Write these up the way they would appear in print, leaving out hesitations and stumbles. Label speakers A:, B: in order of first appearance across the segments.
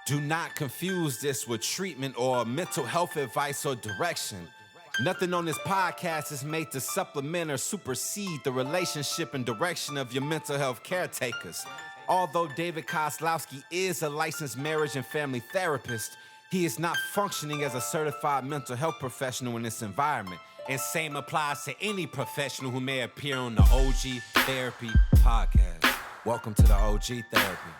A: Do not confuse this with treatment or mental health advice or direction. Nothing on this podcast is made to supplement or supersede the relationship and direction of your mental health caretakers. Although David Kozlowski is a licensed marriage and family therapist, he is not functioning as a certified mental health professional in this environment. And same applies to any professional who may appear on the OG Therapy podcast. Welcome to the OG Therapy.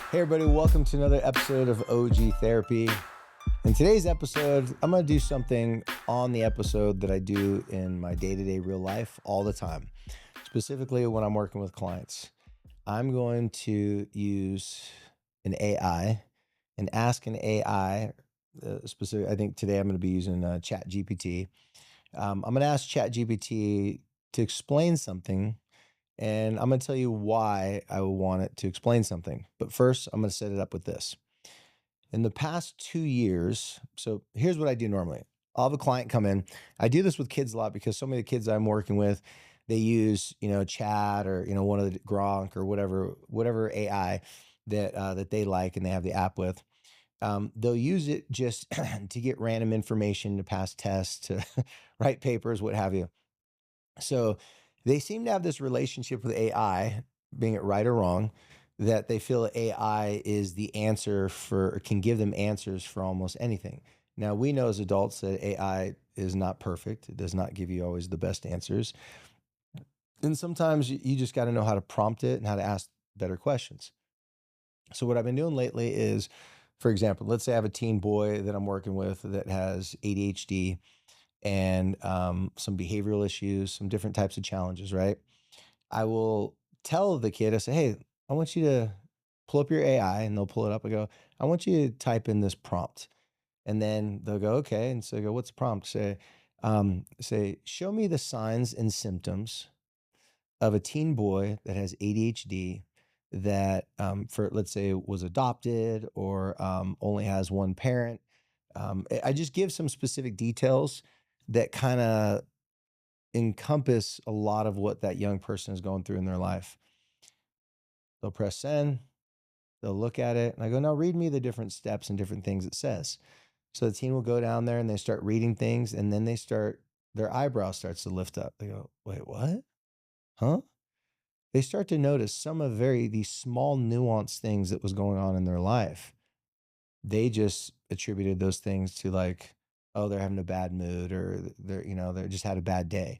B: Hey everybody, welcome to another episode of OG Therapy. In today's episode, I'm going to do something on the episode that I do in my day-to-day real life all the time, specifically when I'm working with clients. I'm going to use an AI and ask an AI, I think today I'm going to be using ChatGPT. I'm going to ask ChatGPT to explain something, and I'm going to tell you why I want it to explain something. But first, I'm going to set it up with this. In the past 2 years, so here's what I do normally. I'll have a client come in. I do this with kids a lot because so many of the kids I'm working with, they use, Chat or, one of the Gronk or whatever AI that they like and they have the app with. They'll use it just to get random information, to pass tests, to write papers, what have you. So they seem to have this relationship with AI, being it right or wrong, that they feel AI is the answer can give them answers for almost anything. Now, we know as adults that AI is not perfect. It does not give you always the best answers. And sometimes you just got to know how to prompt it and how to ask better questions. So what I've been doing lately is, for example, let's say I have a teen boy that I'm working with that has ADHD and some behavioral issues, some different types of challenges, right? I will tell the kid, I say, hey, I want you to pull up your AI, and they'll pull it up. I go, I want you to type in this prompt. And then they'll go, okay. And so I go, what's the prompt? Say, show me the signs and symptoms of a teen boy that has ADHD that, let's say, was adopted or only has one parent. I just give some specific details that kind of encompass a lot of what that young person is going through in their life. They'll press send, they'll look at it, and I go, now read me the different steps and different things it says. So the teen will go down there and they start reading things, and then their eyebrow starts to lift up. They go, wait, what? Huh? They start to notice some of these small nuanced things that was going on in their life. They just attributed those things to like, oh, they're having a bad mood or they just had a bad day.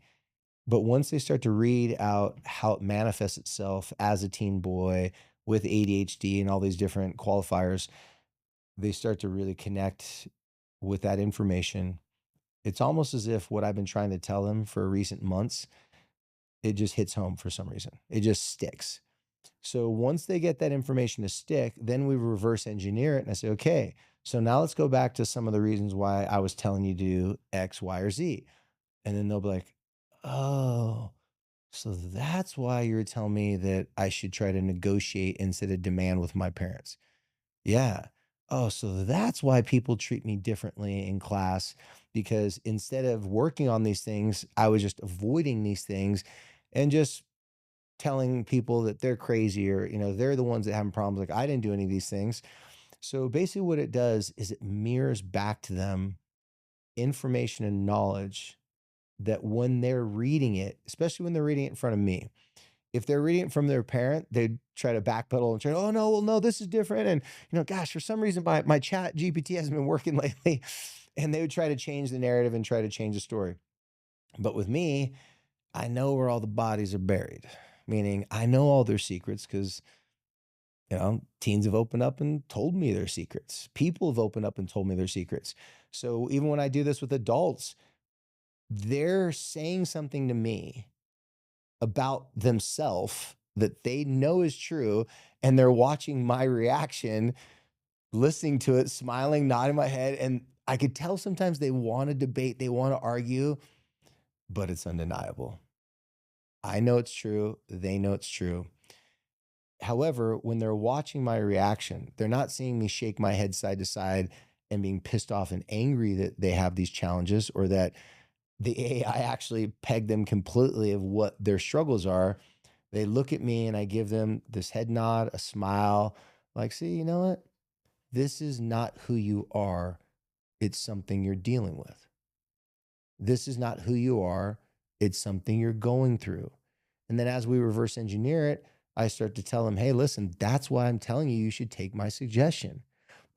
B: But once they start to read out how it manifests itself as a teen boy with ADHD and all these different qualifiers, they start to really connect with that information. It's almost as if what I've been trying to tell them for recent months, it just hits home for some reason. It just sticks. So once they get that information to stick, then we reverse engineer it. And I say, okay, so now let's go back to some of the reasons why I was telling you to do X, Y, or Z. And then they'll be like, oh, so that's why you're telling me that I should try to negotiate instead of demand with my parents. Yeah. Oh, so that's why people treat me differently in class, because instead of working on these things, I was just avoiding these things and just telling people that they're crazy or, they're the ones that having problems. Like I didn't do any of these things. So basically what it does is it mirrors back to them information and knowledge that when they're reading it, especially when they're reading it in front of me, if they're reading it from their parent, they try to backpedal and try, oh no, well, no, this is different. And, gosh, for some reason, my chat GPT hasn't been working lately. And they would try to change the narrative and try to change the story. But with me, I know where all the bodies are buried, meaning I know all their secrets because, teens have opened up and told me their secrets. People have opened up and told me their secrets. So even when I do this with adults, they're saying something to me about themselves that they know is true, and they're watching my reaction, listening to it, smiling, nodding my head, and I could tell sometimes they want to debate, they want to argue, but it's undeniable. I know it's true, they know it's true. However, when they're watching my reaction, they're not seeing me shake my head side to side and being pissed off and angry that they have these challenges or that the AI actually pegged them completely of what their struggles are. They look at me and I give them this head nod, a smile, like, see, you know what? This is not who you are. It's something you're dealing with. This is not who you are. It's something you're going through. And then as we reverse engineer it, I start to tell them, hey, listen, that's why I'm telling you, you should take my suggestion.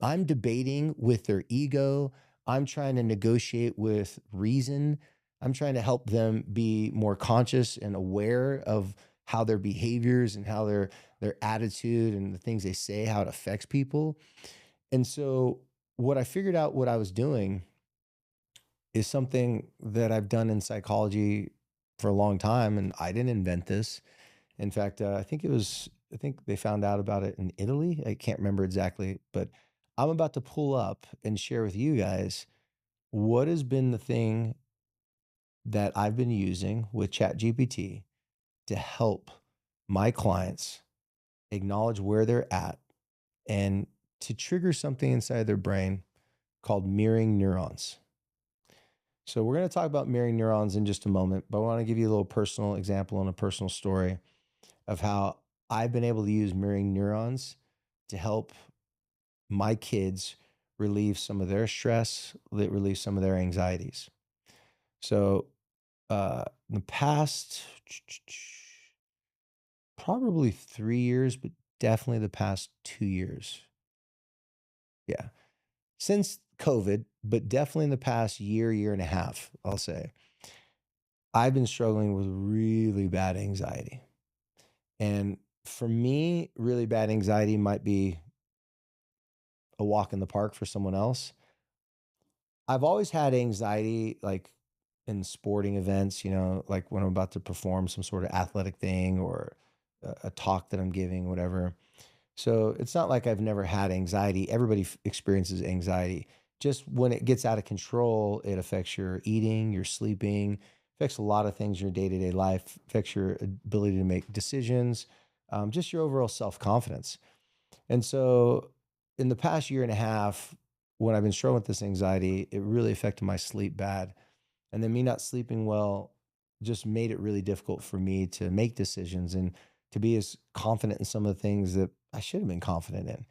B: I'm debating with their ego. I'm trying to negotiate with reason. I'm trying to help them be more conscious and aware of how their behaviors and how their attitude and the things they say, how it affects people. And so what I figured out what I was doing is something that I've done in psychology for a long time, and I didn't invent this. In fact, I think they found out about it in Italy. I can't remember exactly, but I'm about to pull up and share with you guys what has been the thing that I've been using with ChatGPT to help my clients acknowledge where they're at and to trigger something inside their brain called mirroring neurons. So we're going to talk about mirroring neurons in just a moment, but I want to give you a little personal example and a personal story of how I've been able to use mirroring neurons to help my kids relieve some of their stress, relieve some of their anxieties. So, in the past probably 3 years, but definitely the past 2 years. Yeah. Since COVID, but definitely in the past year, year and a half, I'll say, I've been struggling with really bad anxiety. And for me, really bad anxiety might be a walk in the park for someone else. I've always had anxiety, like in sporting events, like when I'm about to perform some sort of athletic thing or a talk that I'm giving, whatever. So it's not like I've never had anxiety. Everybody experiences anxiety. Just when it gets out of control, it affects your eating, your sleeping, affects a lot of things in your day to day life, affects your ability to make decisions, just your overall self confidence. And so in the past year and a half, when I've been struggling with this anxiety, it really affected my sleep bad. And then me not sleeping well just made it really difficult for me to make decisions and to be as confident in some of the things that I should have been confident in.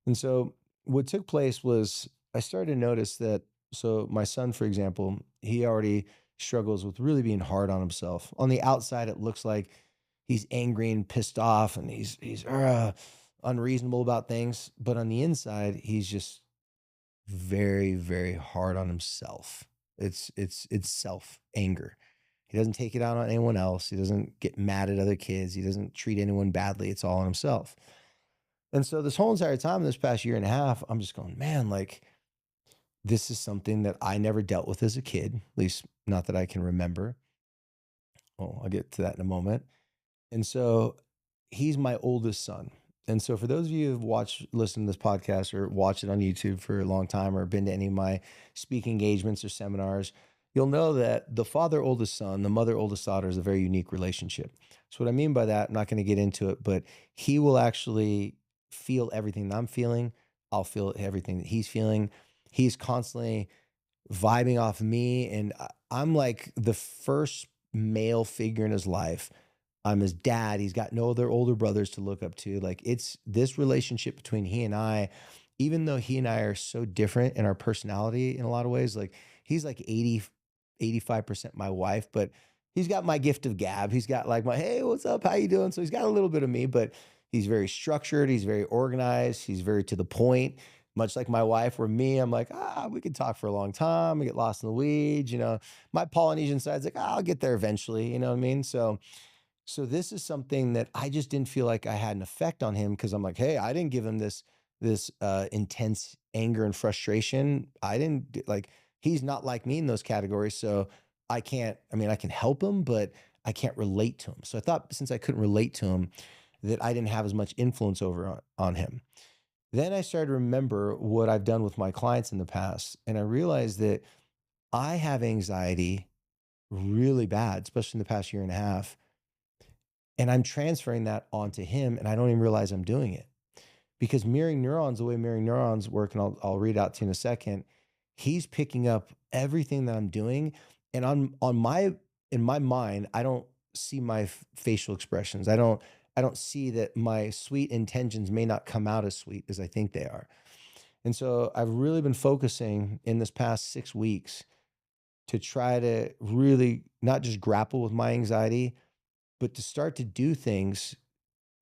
B: And so what took place was I started to notice that. So my son, for example, he already struggles with really being hard on himself. On the outside, it looks like he's angry and pissed off and he's unreasonable about things. But on the inside, he's just very, very hard on himself. It's self anger. He doesn't take it out on anyone else. He doesn't get mad at other kids. He doesn't treat anyone badly. It's all on himself. And so this whole entire time, this past year and a half, I'm just going, man, like this is something that I never dealt with as a kid, at least not that I can remember. Oh, I'll get to that in a moment. And so he's my oldest son. And so for those of you who've watched, listened to this podcast or watched it on YouTube for a long time or been to any of my speaking engagements or seminars, you'll know that the father oldest son, the mother oldest daughter is a very unique relationship. So what I mean by that, I'm not going to get into it, but he will actually feel everything that I'm feeling. I'll feel everything that he's feeling. He's constantly vibing off me. And I'm like the first male figure in his life. I'm his dad. He's got no other older brothers to look up to. Like it's this relationship between he and I, even though he and I are so different in our personality in a lot of ways, like he's like 85% my wife, but he's got my gift of gab. He's got like my, hey, what's up? How you doing? So he's got a little bit of me, but he's very structured. He's very organized. He's very to the point, much like my wife, where me, I'm like, we could talk for a long time. We get lost in the weeds. My Polynesian side's like, I'll get there eventually. You know what I mean? So this is something that I just didn't feel like I had an effect on him because I'm like, hey, I didn't give him this intense anger and frustration. I didn't like he's not like me in those categories. So I can't, I mean, I can help him, but I can't relate to him. So I thought since I couldn't relate to him, that I didn't have as much influence over on him. Then I started to remember what I've done with my clients in the past. And I realized that I have anxiety really bad, especially in the past year and a half. And I'm transferring that onto him, and I don't even realize I'm doing it because mirroring neurons, the way mirroring neurons work, and I'll read out to you in a second, he's picking up everything that I'm doing. And on my in my mind, I don't. see my facial expressions. I don't see that my sweet intentions may not come out as sweet as I think they are. And so I've really been focusing in this past 6 weeks to try to really not just grapple with my anxiety, but to start to do things.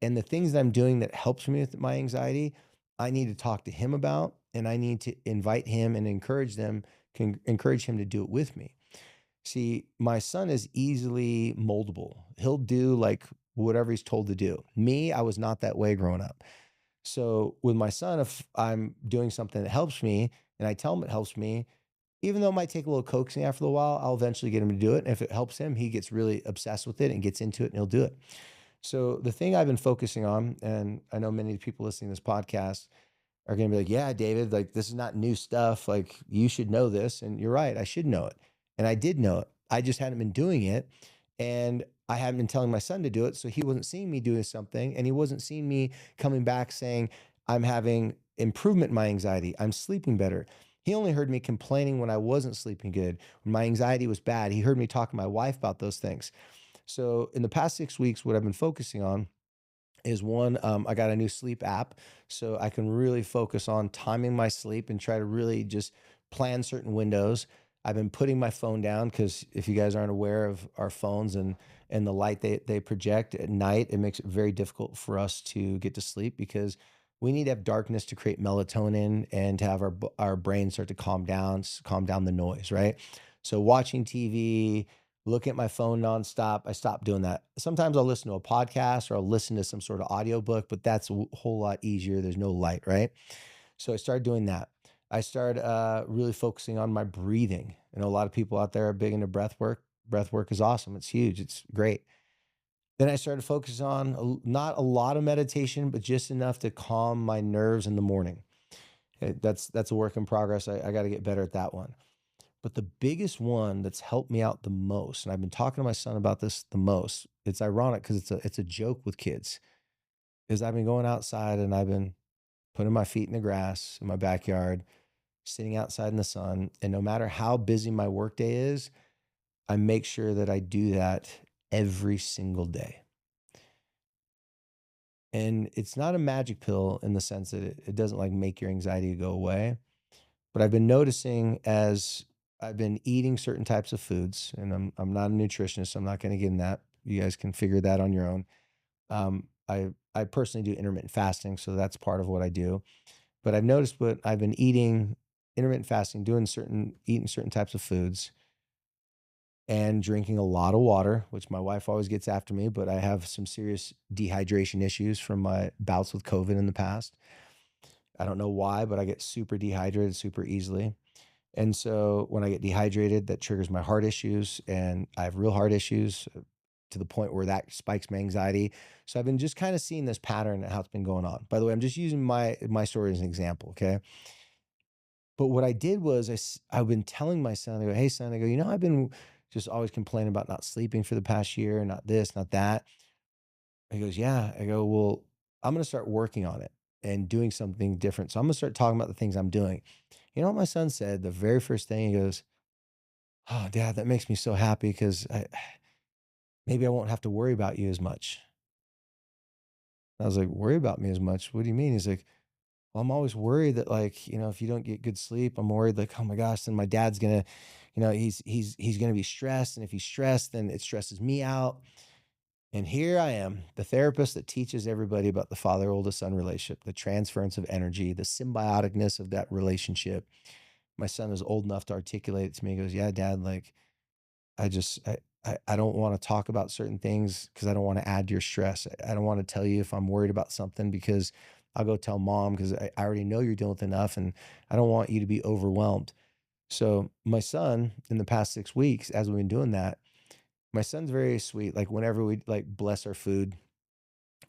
B: And the things that I'm doing that helps me with my anxiety, I need to talk to him about, and I need to invite him and encourage him to do it with me. See, my son is easily moldable. He'll do like whatever he's told to do. Me, I was not that way growing up. So with my son, if I'm doing something that helps me and I tell him it helps me, even though it might take a little coaxing after a while, I'll eventually get him to do it. And if it helps him, he gets really obsessed with it and gets into it and he'll do it. So the thing I've been focusing on, and I know many people listening to this podcast are going to be like, yeah, David, like this is not new stuff. Like you should know this. And you're right. I should know it. And I did know it. I just hadn't been doing it. And I hadn't been telling my son to do it. So he wasn't seeing me doing something. And he wasn't seeing me coming back saying, I'm having improvement in my anxiety. I'm sleeping better. He only heard me complaining when I wasn't sleeping good, when my anxiety was bad. He heard me talk to my wife about those things. So in the past 6 weeks, what I've been focusing on is one, I got a new sleep app so I can really focus on timing my sleep and try to really just plan certain windows. I've been putting my phone down because if you guys aren't aware of our phones and the light they project at night, it makes it very difficult for us to get to sleep because we need to have darkness to create melatonin and to have our brain start to calm down the noise, right? So watching TV, looking at my phone nonstop. I stopped doing that. Sometimes I'll listen to a podcast or I'll listen to some sort of audiobook, but that's a whole lot easier. There's no light, right? So I started doing that. I started really focusing on my breathing. I know a lot of people out there are big into breath work. Breath work is awesome. It's huge. It's great. Then I started focusing on not a lot of meditation, but just enough to calm my nerves in the morning. That's a work in progress. I got to get better at that one. But the biggest one that's helped me out the most, and I've been talking to my son about this the most. It's ironic because it's a joke with kids. Is I've been going outside and I've been putting my feet in the grass in my backyard, sitting outside in the sun, and no matter how busy my workday is, I make sure that I do that every single day. And it's not a magic pill in the sense that it doesn't like make your anxiety go away. But I've been noticing as I've been eating certain types of foods, and I'm not a nutritionist, so I'm not going to get in that. You guys can figure that on your own. I personally do intermittent fasting, so that's part of what I do. But I've noticed what I've been eating intermittent fasting, eating certain types of foods, and drinking a lot of water, which my wife always gets after me. But I have some serious dehydration issues from my bouts with COVID in the past. I don't know why, but I get super dehydrated super easily. And so when I get dehydrated, that triggers my heart issues, and I have real heart issues to the point where that spikes my anxiety. So I've been just kind of seeing this pattern and how it's been going on. By the way, I'm just using my story as an example, okay? But what I did was I've been telling my son, I go, hey son, I go, I've been just always complaining about not sleeping for the past year, not this, not that. He goes, yeah. I go, well, I'm going to start working on it and doing something different. So I'm going to start talking about the things I'm doing. You know what my son said? The very first thing he goes, oh, dad, that makes me so happy because maybe I won't have to worry about you as much. I was like, worry about me as much? What do you mean? He's like, well, I'm always worried that like, if you don't get good sleep, I'm worried like, oh my gosh, then my dad's gonna, he's gonna be stressed. And if he's stressed, then it stresses me out. And here I am, the therapist that teaches everybody about the father oldest son relationship, the transference of energy, the symbioticness of that relationship. My son is old enough to articulate it to me. He goes, yeah, dad, like I just I don't want to talk about certain things because I don't want to add to your stress. I don't want to tell you if I'm worried about something because I'll go tell mom because I already know you're dealing with enough and I don't want you to be overwhelmed. So my son in the past 6 weeks, as we've been doing that, my son's very sweet. Like whenever we like bless our food,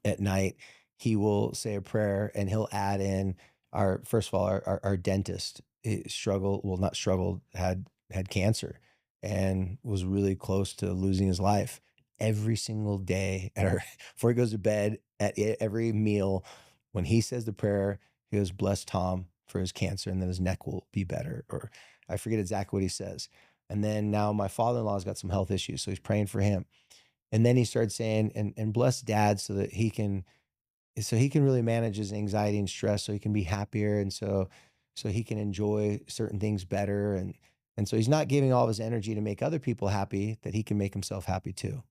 B: at night, he will say a prayer and he'll add in our first of all, our dentist well, not struggled, had cancer and was really close to losing his life. Every single day at our before he goes to bed, at every meal, when he says the prayer, he goes, bless Tom for his cancer, and then his neck will be better. Or I forget exactly what he says. And then now my father-in-law's got some health issues, so he's praying for him. And then he started saying, and bless dad so he can really manage his anxiety and stress so he can be happier. And so he can enjoy certain things better. And so he's not giving all of his energy to make other people happy, that he can make himself happy too.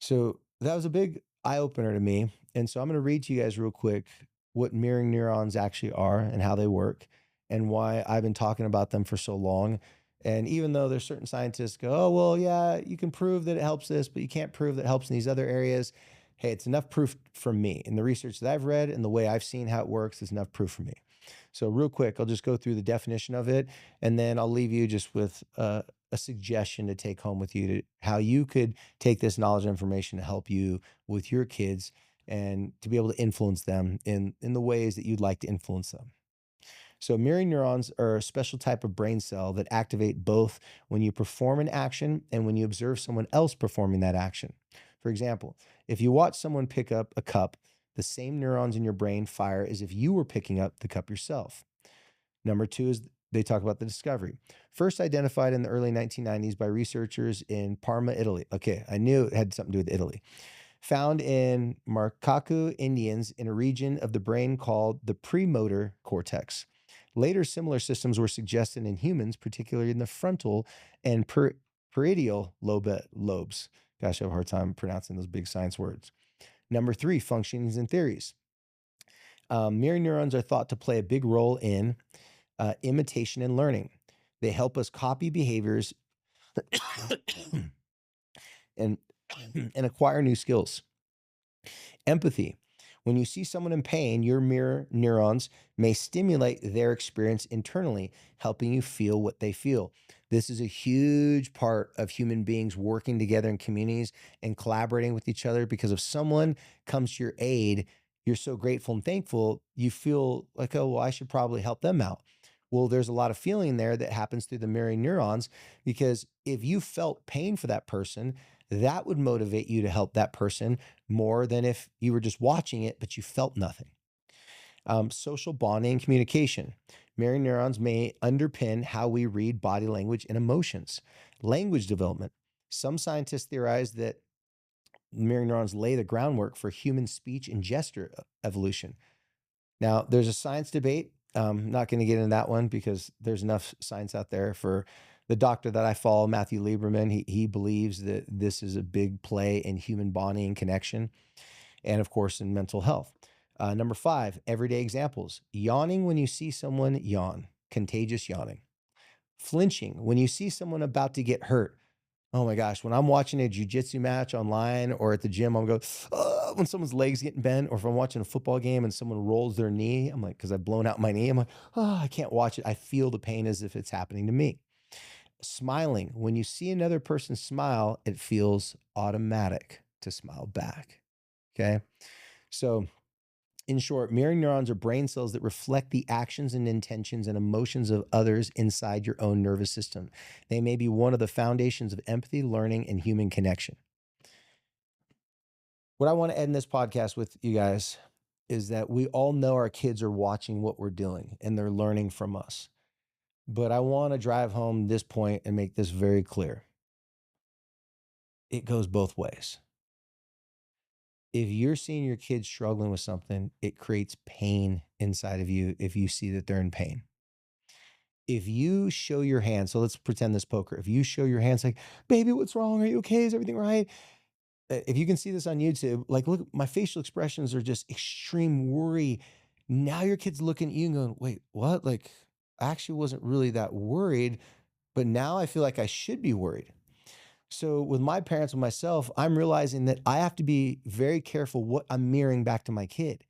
B: So that was a big eye opener to me. And so I'm going to read to you guys real quick what mirroring neurons actually are and how they work and why I've been talking about them for so long. And even though there's certain scientists go, oh, well, yeah, you can prove that it helps this, but you can't prove that it helps in these other areas. Hey, it's enough proof from me. In the research that I've read and the way I've seen how it works, is enough proof for me. So, real quick, I'll just go through the definition of it, and then I'll leave you just with a suggestion to take home with you to how you could take this knowledge and information to help you with your kids and to be able to influence them in the ways that you'd like to influence them. So, mirroring neurons are a special type of brain cell that activate both when you perform an action and when you observe someone else performing that action. For example, if you watch someone pick up a cup, the same neurons in your brain fire as if you were picking up the cup yourself. Number two is they talk about the discovery. First identified in the early 1990s by researchers in Parma, Italy. Okay, I knew it had something to do with Italy. Found in Marcacu Indians in a region of the brain called the premotor cortex. Later, similar systems were suggested in humans, particularly in the frontal and parietal lobes. Gosh, I have a hard time pronouncing those big science words. Number three, functionings and theories. Mirror neurons are thought to play a big role in imitation and learning. They help us copy behaviors and, and acquire new skills. Empathy. When you see someone in pain, your mirror neurons may stimulate their experience internally, helping you feel what they feel. This is a huge part of human beings working together in communities and collaborating with each other, because if someone comes to your aid, you're so grateful and thankful, you feel like, oh, well, I should probably help them out. Well, there's a lot of feeling there that happens through the mirroring neurons, because if you felt pain for that person, that would motivate you to help that person more than if you were just watching it, but you felt nothing. Social bonding and communication. Mirror neurons may underpin how we read body language and emotions. Language development. Some scientists theorize that mirror neurons lay the groundwork for human speech and gesture evolution. Now, there's a science debate. Not going to get into that one because there's enough science out there. For the doctor that I follow, Matthew Lieberman, he believes that this is a big play in human bonding and connection, and of course in mental health. Number five, everyday examples. Yawning when you see someone yawn, contagious yawning. Flinching when you see someone about to get hurt. Oh my gosh, when I'm watching a jujitsu match online or at the gym, I'm going, when someone's legs getting bent, or if I'm watching a football game and someone rolls their knee, I'm like, because I've blown out my knee, I'm like, oh, I can't watch it. I feel the pain as if it's happening to me. Smiling. When you see another person smile, it feels automatic to smile back. Okay. So, in short, mirroring neurons are brain cells that reflect the actions and intentions and emotions of others inside your own nervous system. They may be one of the foundations of empathy, learning, and human connection. What I want to end this podcast with, you guys, is that we all know our kids are watching what we're doing and they're learning from us. But I want to drive home this point and make this very clear. It goes both ways. If you're seeing your kids struggling with something, it creates pain inside of you if you see that they're in pain. If you show your hand, so let's pretend this poker. If you show your hands like, baby, what's wrong? Are you okay? Is everything right? If you can see this on YouTube, like, look, my facial expressions are just extreme worry. Now your kid's looking at you and going, wait, what? Like, I actually wasn't really that worried, but now I feel like I should be worried. So with my parents and myself, I'm realizing that I have to be very careful what I'm mirroring back to my kid.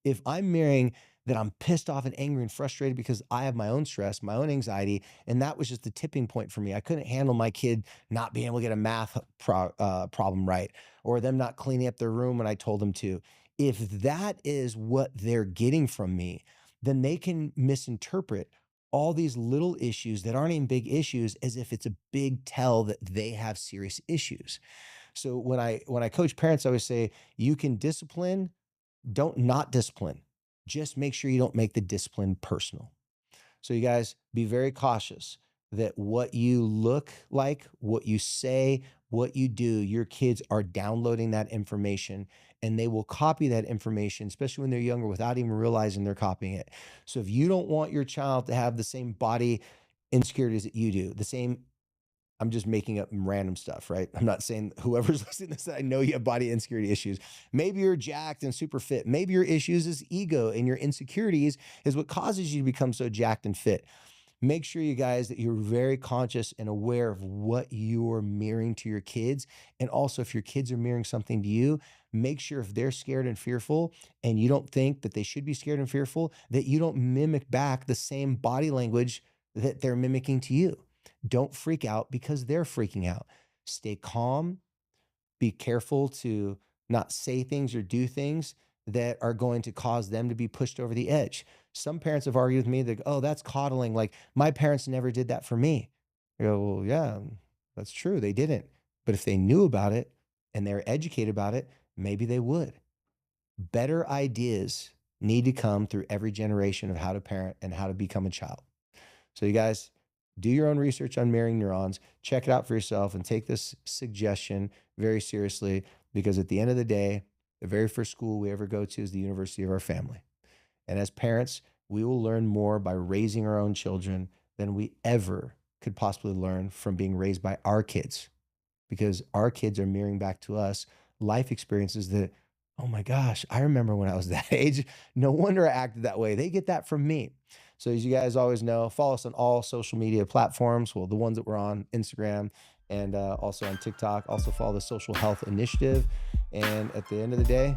B: If I'm mirroring that I'm pissed off and angry and frustrated because I have my own stress, my own anxiety, and that was just the tipping point for me. I couldn't handle my kid not being able to get a math problem right, or them not cleaning up their room when I told them to. If that is what they're getting from me, then they can misinterpret all these little issues that aren't even big issues as if it's a big tell that they have serious issues. So when I coach parents, I always say, you can discipline, don't not discipline. Just make sure you don't make the discipline personal. So you guys be very cautious. that what you look like, what you say, what you do, your kids are downloading that information and they will copy that information, especially when they're younger, without even realizing they're copying it. So if you don't want your child to have the same body insecurities that you do, the same, I'm just making up random stuff, right? I'm not saying whoever's listening to this, I know you have body insecurity issues. Maybe you're jacked and super fit. Maybe your issues is ego and your insecurities is what causes you to become so jacked and fit. Make sure you guys that you're very conscious and aware of what you're mirroring to your kids. And also, if your kids are mirroring something to you, make sure if they're scared and fearful and you don't think that they should be scared and fearful, that you don't mimic back the same body language that they're mimicking to you. Don't freak out because they're freaking out. Stay calm. Be careful to not say things or do things that are going to cause them to be pushed over the edge. Some parents have argued with me that, oh, that's coddling. Like, my parents never did that for me. I go, well, yeah, that's true. They didn't. But if they knew about it and they're educated about it, maybe they would. Better ideas need to come through every generation of how to parent and how to become a child. So, you guys, do your own research on mirroring neurons, check it out for yourself, and take this suggestion very seriously because at the end of the day, the very first school we ever go to is the university of our family. And as parents, we will learn more by raising our own children than we ever could possibly learn from being raised by our kids because our kids are mirroring back to us life experiences that, oh my gosh, I remember when I was that age. No wonder I acted that way. They get that from me. So, as you guys always know, follow us on all social media platforms. Well, the ones that we're on, Instagram and also on TikTok. Also, follow the Social Health Initiative. And at the end of the day,